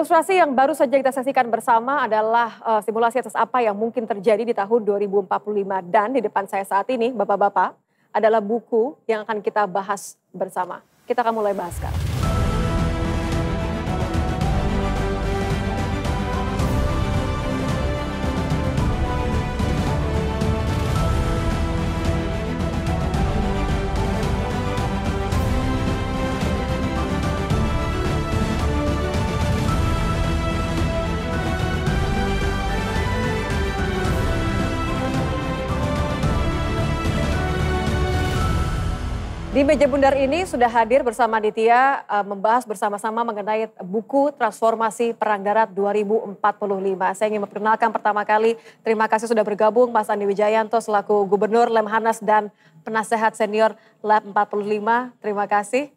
Ilustrasi yang baru saja kita saksikan bersama adalah simulasi atas apa yang mungkin terjadi di tahun 2045. Dan di depan saya saat ini, Bapak-Bapak, adalah buku yang akan kita bahas bersama. Kita akan mulai bahas sekarang. Di meja bundar ini sudah hadir bersama Ditya membahas bersama-sama mengenai buku Transformasi Perang Darat 2045. Saya ingin memperkenalkan pertama kali, terima kasih sudah bergabung Mas Andi Wijayanto selaku Gubernur Lemhanas dan Penasehat Senior Lab 45. Terima kasih.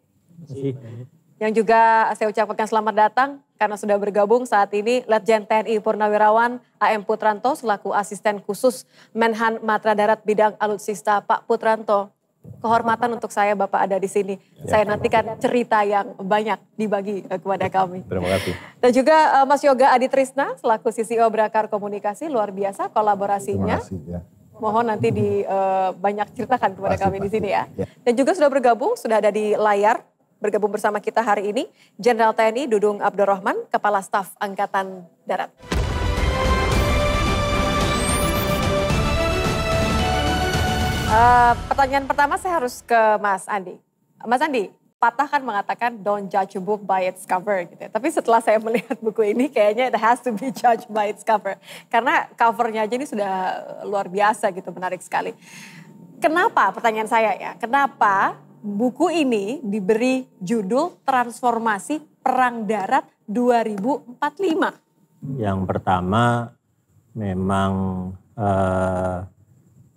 Yang juga saya ucapkan selamat datang karena sudah bergabung saat ini Letjen TNI Purnawirawan AM Putranto selaku Asisten Khusus Menhan Matra Darat Bidang Alutsista. Pak Putranto, kehormatan untuk saya Bapak ada di sini. Ya, saya nantikan cerita yang banyak dibagi kepada kami. Terima kasih. Dan juga Mas Yoga Aditrisna selaku CCO Brakar Komunikasi, luar biasa kolaborasinya. Terima kasih, ya. Mohon nanti banyak ceritakan kepada kami pasti. di sini ya. Dan juga sudah bergabung, sudah ada di layar bergabung bersama kita hari ini Jenderal TNI Dudung Abdurrahman, Kepala Staf Angkatan Darat. Pertanyaan pertama saya harus ke Mas Andi. Mas Andi, patah kan mengatakan don't judge a book by its cover gitu ya. Tapi setelah saya melihat buku ini kayaknya it has to be judged by its cover. Karena covernya aja ini sudah luar biasa gitu, menarik sekali. Kenapa, pertanyaan saya ya, kenapa buku ini diberi judul Transformasi Perang Darat 2045? Yang pertama memang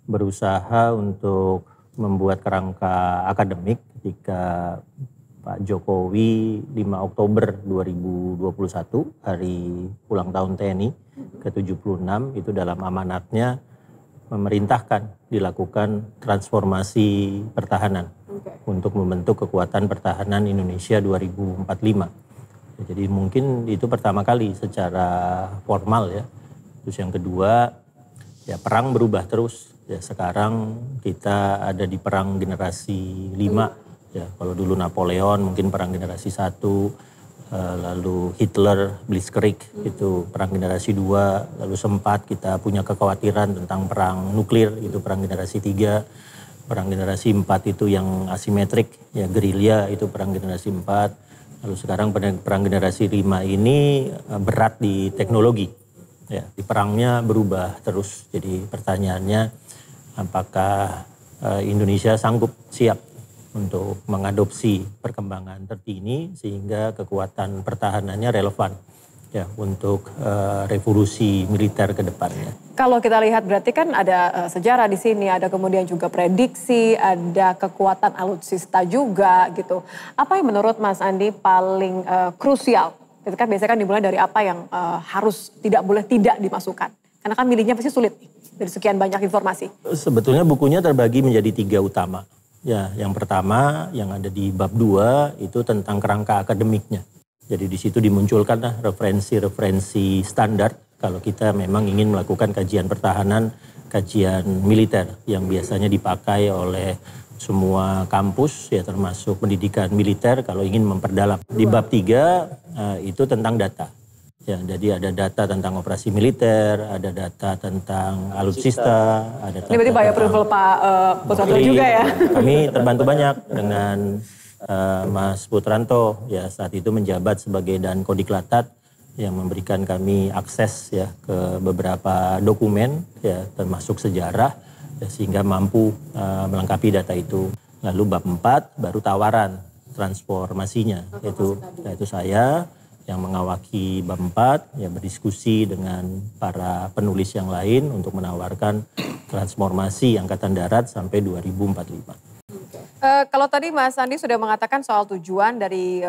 berusaha untuk membuat kerangka akademik ketika Pak Jokowi 5 Oktober 2021 hari ulang tahun TNI ke-76 itu dalam amanatnya memerintahkan dilakukan transformasi pertahanan untuk membentuk kekuatan pertahanan Indonesia 2045. Jadi mungkin itu pertama kali secara formal ya. Terus yang kedua ya perang berubah terus. Ya sekarang kita ada di perang generasi 5. Ya kalau dulu Napoleon mungkin perang generasi 1, lalu Hitler, Blitzkrieg itu perang generasi 2, lalu sempat kita punya kekhawatiran tentang perang nuklir itu perang generasi 3, perang generasi 4 itu yang asimetrik, ya gerilya itu perang generasi 4, lalu sekarang perang generasi 5 ini berat di teknologi. Ya, di perangnya berubah terus. Jadi pertanyaannya apakah Indonesia sanggup siap untuk mengadopsi perkembangan terkini sehingga kekuatan pertahanannya relevan ya untuk revolusi militer ke depannya. Kalau kita lihat berarti kan ada sejarah di sini, ada kemudian juga prediksi, ada kekuatan alutsista juga gitu. Apa yang menurut Mas Andi paling krusial? Itu kan biasanya kan dimulai dari apa yang harus tidak boleh tidak dimasukkan. Karena kan milihnya pasti sulit nih, dari sekian banyak informasi. Sebetulnya bukunya terbagi menjadi 3 utama. Ya, yang pertama yang ada di bab 2 itu tentang kerangka akademiknya. Jadi di situ dimunculkan referensi-referensi standar kalau kita memang ingin melakukan kajian pertahanan, kajian militer yang biasanya dipakai oleh semua kampus ya termasuk pendidikan militer kalau ingin memperdalam. Di bab 3 itu tentang data. Ya, jadi ada data tentang operasi militer, ada data tentang alutsista, ada data. Ini berarti by approval Pak Putranto juga ya. Kami terbantu banyak dengan Mas Putranto ya saat itu menjabat sebagai Dankodiklat yang memberikan kami akses ya ke beberapa dokumen ya termasuk sejarah ya, sehingga mampu melengkapi data itu. Lalu bab 4 baru tawaran transformasinya yaitu saya yang mengawaki bab 4 ya berdiskusi dengan para penulis yang lain untuk menawarkan transformasi Angkatan Darat sampai 2045. Kalau tadi Mas Andi sudah mengatakan soal tujuan dari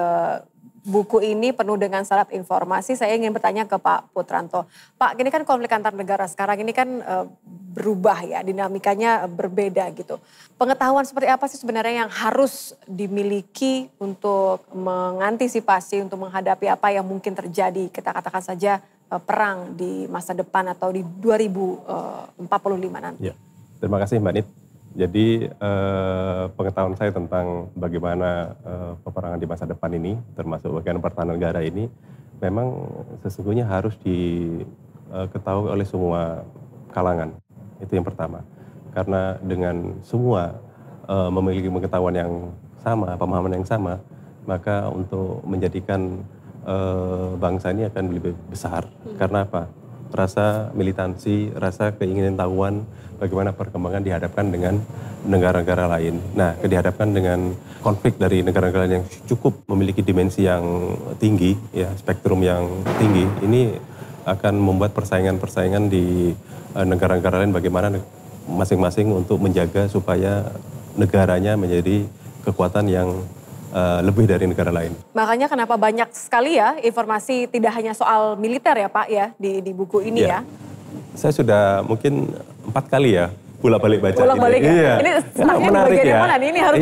buku ini penuh dengan syarat informasi. Saya ingin bertanya ke Pak Putranto. Pak, ini kan konflik antar negara sekarang ini kan berubah ya, dinamikanya berbeda gitu. Pengetahuan seperti apa sih sebenarnya yang harus dimiliki untuk mengantisipasi, untuk menghadapi apa yang mungkin terjadi, kita katakan saja perang di masa depan atau di 2045 nanti? Ya, terima kasih Mbak Nit. Jadi pengetahuan saya tentang bagaimana peperangan di masa depan ini, termasuk bagian pertahanan negara ini, memang sesungguhnya harus diketahui oleh semua kalangan. Itu yang pertama. Karena dengan semua memiliki pengetahuan yang sama, pemahaman yang sama, maka untuk menjadikan bangsa ini akan lebih besar. Karena apa? Rasa militansi, rasa keingin tahuan bagaimana perkembangan dihadapkan dengan negara-negara lain. Nah, dihadapkan dengan konflik dari negara-negara yang cukup memiliki dimensi yang tinggi, ya, spektrum yang tinggi, ini akan membuat persaingan-persaingan di negara-negara lain bagaimana masing-masing untuk menjaga supaya negaranya menjadi kekuatan yang lebih dari negara lain. Makanya kenapa banyak sekali ya informasi tidak hanya soal militer ya Pak ya di buku ini ya. Saya sudah mungkin 4 kali ya bolak-balik baca bolak-balik ini. Ya? Ini menarik ya. Mana nih? Ini harus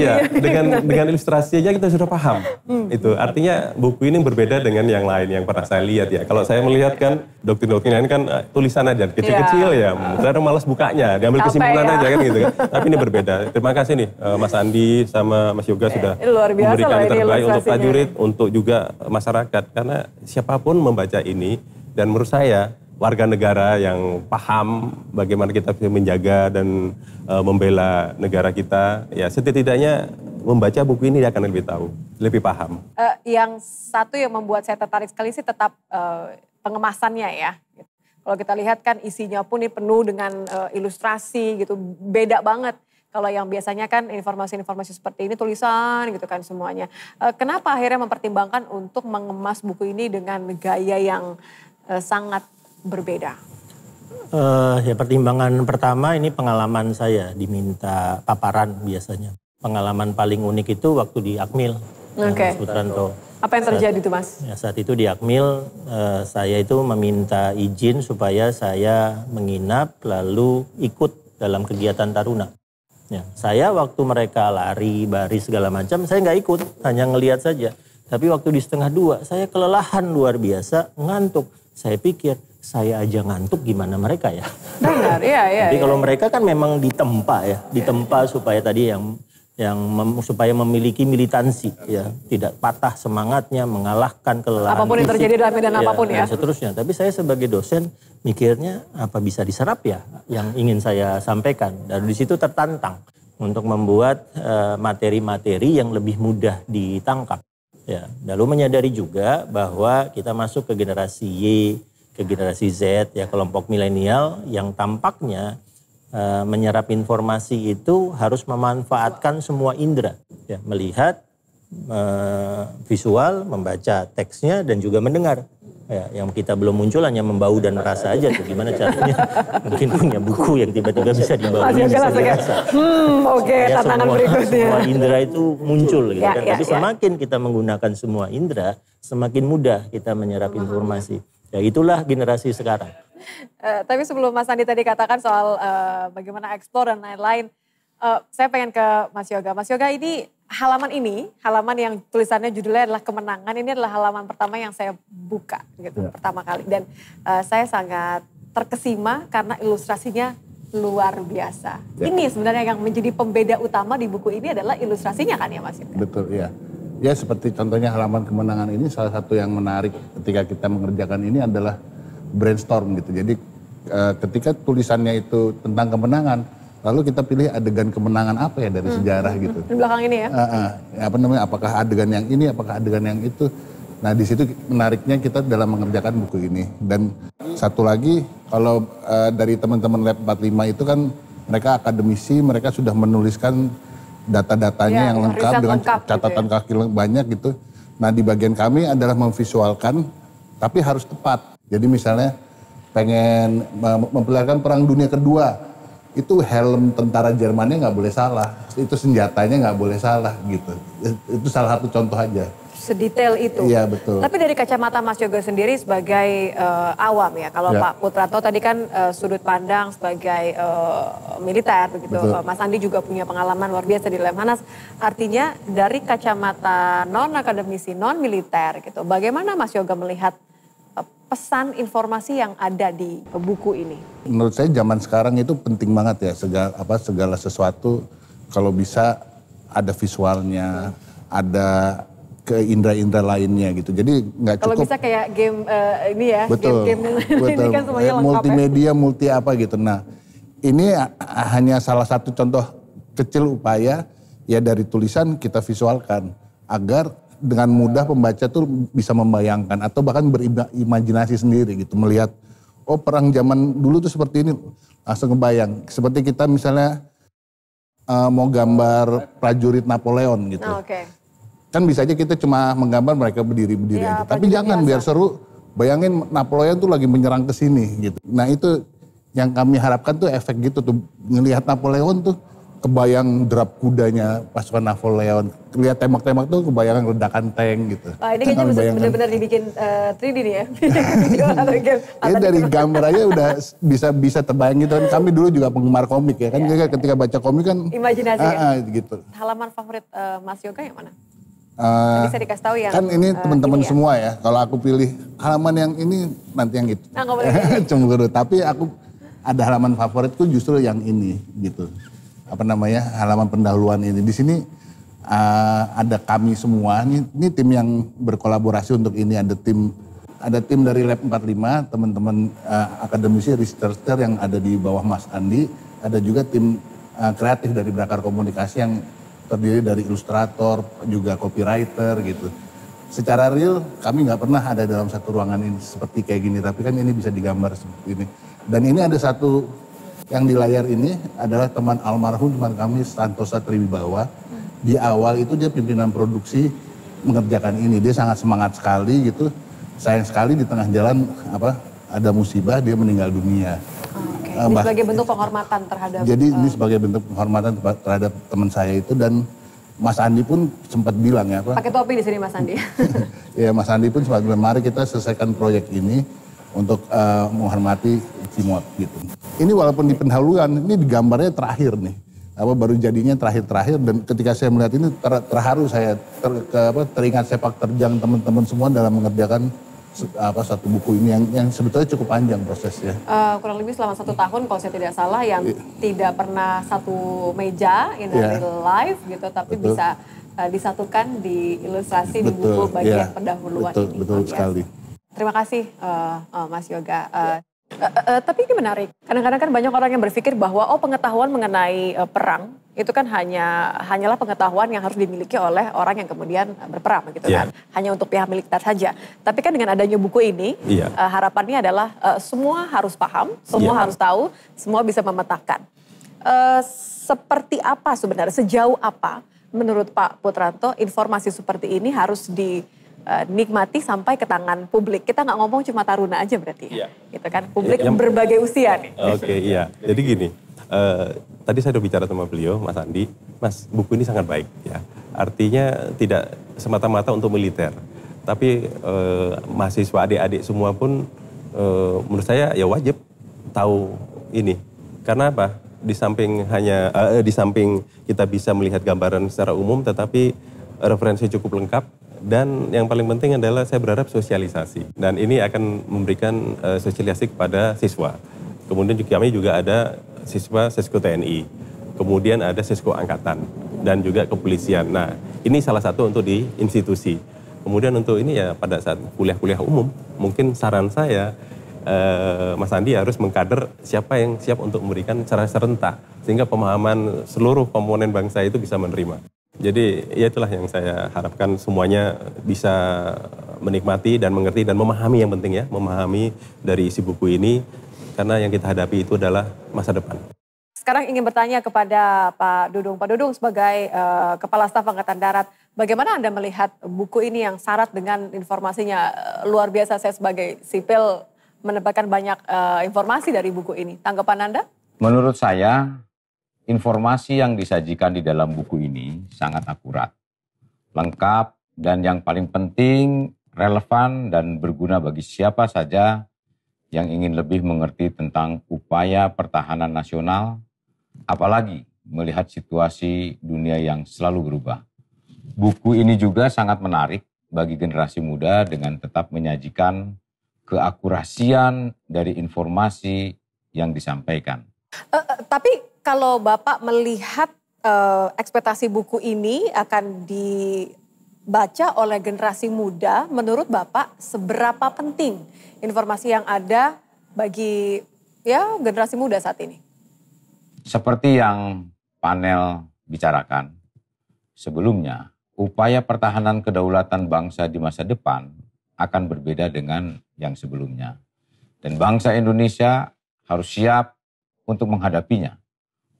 dengan ilustrasi aja kita sudah paham. Itu artinya buku ini berbeda dengan yang lain yang pernah saya lihat ya. Kalau saya melihat kan doktrin-doktrin lain kan tulisan aja kecil-kecil ya. Saya malas bukanya, diambil kesimpulan aja kan gitu kan. Tapi ini berbeda. Terima kasih nih Mas Andi sama Mas Yoga sudah memberikan yang terbaik untuk prajurit, untuk juga masyarakat. Karena siapapun membaca ini dan menurut saya warga negara yang paham bagaimana kita bisa menjaga dan membela negara kita, ya setidaknya membaca buku ini dia akan lebih tahu, lebih paham. Yang satu yang membuat saya tertarik sekali sih tetap pengemasannya ya. Kalau kita lihat kan isinya pun ini penuh dengan ilustrasi gitu, beda banget. Kalau yang biasanya kan informasi-informasi seperti ini tulisan gitu kan semuanya. Kenapa akhirnya mempertimbangkan untuk mengemas buku ini dengan gaya yang sangat berbeda? Ya pertimbangan pertama ini pengalaman saya diminta paparan biasanya. Pengalaman paling unik itu waktu di Akmil, Mas Putranto. Apa yang terjadi tuh Mas? Ya, saat itu di Akmil saya itu meminta izin supaya saya menginap lalu ikut dalam kegiatan Taruna. Ya, saya waktu mereka lari, baris segala macam saya nggak ikut, hanya ngelihat saja. Tapi waktu di 1:30 saya kelelahan luar biasa, ngantuk. Saya pikir saya aja ngantuk gimana mereka ya. Benar, iya. Jadi kalau mereka kan memang ditempa ya, ditempa supaya tadi supaya memiliki militansi ya, tidak patah semangatnya, mengalahkan kelelahan apapun yang terjadi dalam medan apapun ya. Dan seterusnya. Tapi saya sebagai dosen mikirnya apa bisa diserap ya yang ingin saya sampaikan. Dan di situ tertantang untuk membuat materi-materi yang lebih mudah ditangkap. Ya, lalu menyadari juga bahwa kita masuk ke generasi Y, ke generasi Z, ya kelompok milenial yang tampaknya menyerap informasi itu harus memanfaatkan semua indera, ya, melihat, visual, membaca teksnya dan juga mendengar. Ya, yang kita belum muncul hanya membau dan merasa aja tuh gimana caranya. Mungkin punya buku yang tiba-tiba bisa dibawa. Tantangan berikutnya. Semua indera itu muncul gitu kan. Tapi semakin kita menggunakan semua indera, semakin mudah kita menyerap informasi. Ya itulah generasi sekarang. Tapi sebelum Mas Andi tadi katakan soal bagaimana eksplor dan lain-lain, saya pengen ke Mas Yoga. Mas Yoga, ini halaman yang tulisannya judulnya adalah Kemenangan, ini adalah halaman pertama yang saya buka gitu, pertama kali. Dan saya sangat terkesima karena ilustrasinya luar biasa. Ya. Ini sebenarnya yang menjadi pembeda utama di buku ini adalah ilustrasinya kan ya Mas Yoga? Betul, iya. Ya seperti contohnya halaman Kemenangan ini salah satu yang menarik ketika kita mengerjakan ini adalah brainstorm gitu. Jadi ketika tulisannya itu tentang kemenangan, lalu kita pilih adegan kemenangan apa ya dari sejarah gitu. Di belakang ini ya? Apakah adegan yang ini, apakah adegan yang itu. Nah di situ menariknya kita dalam mengerjakan buku ini. Dan satu lagi, kalau dari teman-teman Lab 45 itu kan mereka akademisi, mereka sudah menuliskan data-datanya yang lengkap dengan catatan kaki banyak gitu. Nah di bagian kami adalah memvisualkan, tapi harus tepat. Jadi misalnya pengen memperlihatkan Perang Dunia Kedua, itu helm tentara Jermannya nggak boleh salah, itu senjatanya nggak boleh salah gitu. Itu salah satu contoh aja. sedetail itu. Iya, betul. Tapi dari kacamata Mas Yoga sendiri sebagai awam ya, kalau Pak Putranto tadi kan sudut pandang sebagai militer begitu. Mas Andi juga punya pengalaman luar biasa di Lemhanas. Artinya dari kacamata non akademisi, non militer gitu. Bagaimana Mas Yoga melihat pesan informasi yang ada di buku ini? Menurut saya zaman sekarang itu penting banget ya, segala sesuatu kalau bisa ada visualnya, ada ke indera-indera lainnya gitu. Jadi nggak cukup. Kalau bisa kayak game ini ya, betul, game ini kan semuanya lengkap multimedia, multi apa gitu. Nah, ini hanya salah satu contoh kecil upaya ya dari tulisan kita visualkan agar dengan mudah pembaca tuh bisa membayangkan atau bahkan berimajinasi sendiri gitu, melihat oh perang zaman dulu tuh seperti ini, langsung kebayang. Seperti kita misalnya mau gambar prajurit Napoleon gitu. Kan bisa aja kita cuma menggambar mereka berdiri-berdiri aja. Tapi jangan biasa. Biar seru, bayangin Napoleon tuh lagi menyerang ke sini gitu. Nah itu yang kami harapkan tuh efek gitu tuh, ngelihat Napoleon tuh kebayang derap kudanya pasukan Napoleon, lihat tembak-tembak tuh kebayang ledakan tank gitu. Ini kayaknya benar-benar dibikin 3D nih ya. Ya dari gambar aja udah bisa terbayang gitu. Kami dulu juga penggemar komik ya kan, ketika baca komik kan imajinasi gitu. Halaman favorit Mas Yoga yang mana? Bisa dikasih tahu yang kan ini teman-teman semua ya. Kalau aku pilih halaman yang ini, nanti yang itu. Nah, nggak boleh. Cemburu. Tapi aku ada halaman favoritku justru yang ini gitu. Halaman pendahuluan ini. Di sini ada kami semua. Ini tim yang berkolaborasi untuk ini. Ada tim dari Lab 45, teman-teman akademisi researcher yang ada di bawah Mas Andi. Ada juga tim kreatif dari Brakar Komunikasi yang terdiri dari ilustrator, juga copywriter gitu. Secara real kami nggak pernah ada dalam satu ruangan ini seperti kayak gini. Tapi kan ini bisa digambar seperti ini. Dan ini ada satu yang di layar ini adalah teman kami Santosa Triwibawa. Di awal itu dia pimpinan produksi mengerjakan ini. Dia sangat semangat sekali gitu. Sayang sekali di tengah jalan ada musibah, dia meninggal dunia. Ini sebagai bentuk penghormatan terhadap. Jadi ini sebagai bentuk penghormatan terhadap teman saya itu, dan Mas Andi pun sempat bilang ya pakai topi di sini Mas Andi. Ya Mas Andi pun sempat bilang mari kita selesaikan proyek ini untuk menghormati Cimot gitu. Ini walaupun di pendahuluan, ini digambarnya terakhir nih. Baru jadinya terakhir-terakhir, dan ketika saya melihat ini terharu saya, teringat sepak terjang teman-teman semua dalam mengerjakan satu buku ini yang sebetulnya cukup panjang prosesnya. Kurang lebih selama 1 tahun kalau saya tidak salah, yang tidak pernah satu meja in real life gitu, tapi bisa disatukan di ilustrasi di buku bagian pendahuluan ini. Betul sekali. Terima kasih Mas Yoga. Tapi ini menarik. Kadang-kadang kan banyak orang yang berpikir bahwa pengetahuan mengenai perang itu kan hanyalah pengetahuan yang harus dimiliki oleh orang yang kemudian berperang gitu kan. Hanya untuk pihak militer saja. Tapi kan dengan adanya buku ini, harapannya adalah semua harus paham, semua harus tahu, semua bisa memetakan. Seperti apa sebenarnya, sejauh apa menurut Pak Putranto informasi seperti ini harus dinikmati sampai ke tangan publik? Kita nggak ngomong cuma taruna aja berarti ya, gitu kan, publik berbagai usia nih. Jadi gini, tadi saya udah bicara sama beliau, Mas Andi, Mas buku ini sangat baik ya, artinya tidak semata-mata untuk militer, tapi mahasiswa adik-adik semua pun menurut saya ya wajib tahu ini, karena apa? Di samping kita bisa melihat gambaran secara umum, tetapi referensi cukup lengkap. Dan yang paling penting adalah saya berharap sosialisasi. Dan ini akan memberikan sosialisasi kepada siswa. Kemudian kami juga ada siswa Sesko TNI. Kemudian ada Sesko Angkatan. Dan juga kepolisian. Nah ini salah satu untuk di institusi. Kemudian untuk ini ya pada saat kuliah-kuliah umum. Mungkin saran saya Mas Andi harus mengkader siapa yang siap untuk memberikan secara serentak. Sehingga pemahaman seluruh komponen bangsa itu bisa menerima. Jadi ya itulah yang saya harapkan semuanya bisa menikmati dan mengerti dan memahami, yang penting ya, memahami dari isi buku ini, karena yang kita hadapi itu adalah masa depan. Sekarang ingin bertanya kepada Pak Dudung. Pak Dudung sebagai Kepala Staf Angkatan Darat, bagaimana Anda melihat buku ini yang syarat dengan informasinya luar biasa? Saya sebagai sipil mendapatkan banyak informasi dari buku ini. Tanggapan Anda? Menurut saya, informasi yang disajikan di dalam buku ini sangat akurat, lengkap, dan yang paling penting relevan dan berguna bagi siapa saja yang ingin lebih mengerti tentang upaya pertahanan nasional, apalagi melihat situasi dunia yang selalu berubah. Buku ini juga sangat menarik bagi generasi muda dengan tetap menyajikan keakurasian dari informasi yang disampaikan. Tapi kalau Bapak melihat ekspektasi buku ini akan dibaca oleh generasi muda, menurut Bapak seberapa penting informasi yang ada bagi generasi muda saat ini? Seperti yang panel bicarakan sebelumnya, upaya pertahanan kedaulatan bangsa di masa depan akan berbeda dengan yang sebelumnya. Dan bangsa Indonesia harus siap untuk menghadapinya.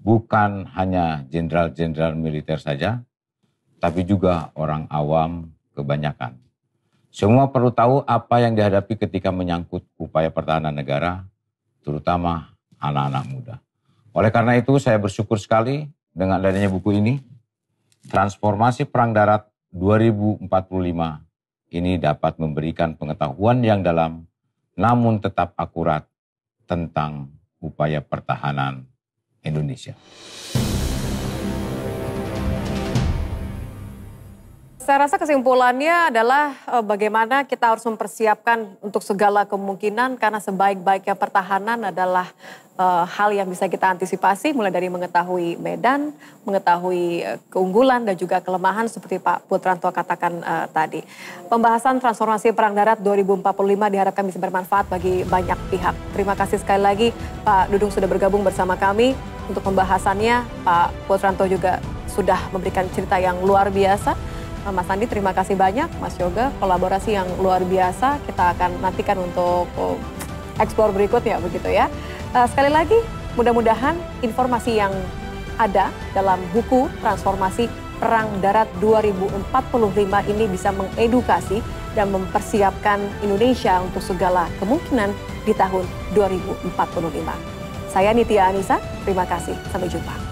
Bukan hanya jenderal-jenderal militer saja, tapi juga orang awam kebanyakan. Semua perlu tahu apa yang dihadapi ketika menyangkut upaya pertahanan negara, terutama anak-anak muda. Oleh karena itu saya bersyukur sekali dengan adanya buku ini. Transformasi Perang Darat 2045 ini dapat memberikan pengetahuan yang dalam namun tetap akurat tentang upaya pertahanan Indonesia. Saya rasa kesimpulannya adalah bagaimana kita harus mempersiapkan untuk segala kemungkinan karena sebaik-baiknya pertahanan adalah hal yang bisa kita antisipasi mulai dari mengetahui medan, mengetahui keunggulan dan juga kelemahan seperti Pak Putranto katakan tadi. Pembahasan transformasi Perang Darat 2045 diharapkan bisa bermanfaat bagi banyak pihak. Terima kasih sekali lagi Pak Dudung sudah bergabung bersama kami untuk pembahasannya. Pak Putranto juga sudah memberikan cerita yang luar biasa. Mas Andi terima kasih banyak, Mas Yoga kolaborasi yang luar biasa. Kita akan nantikan untuk eksplor berikutnya begitu ya. Sekali lagi mudah-mudahan informasi yang ada dalam buku Transformasi Perang Darat 2045 ini bisa mengedukasi dan mempersiapkan Indonesia untuk segala kemungkinan di tahun 2045. Saya Nitya Anissa, terima kasih, sampai jumpa.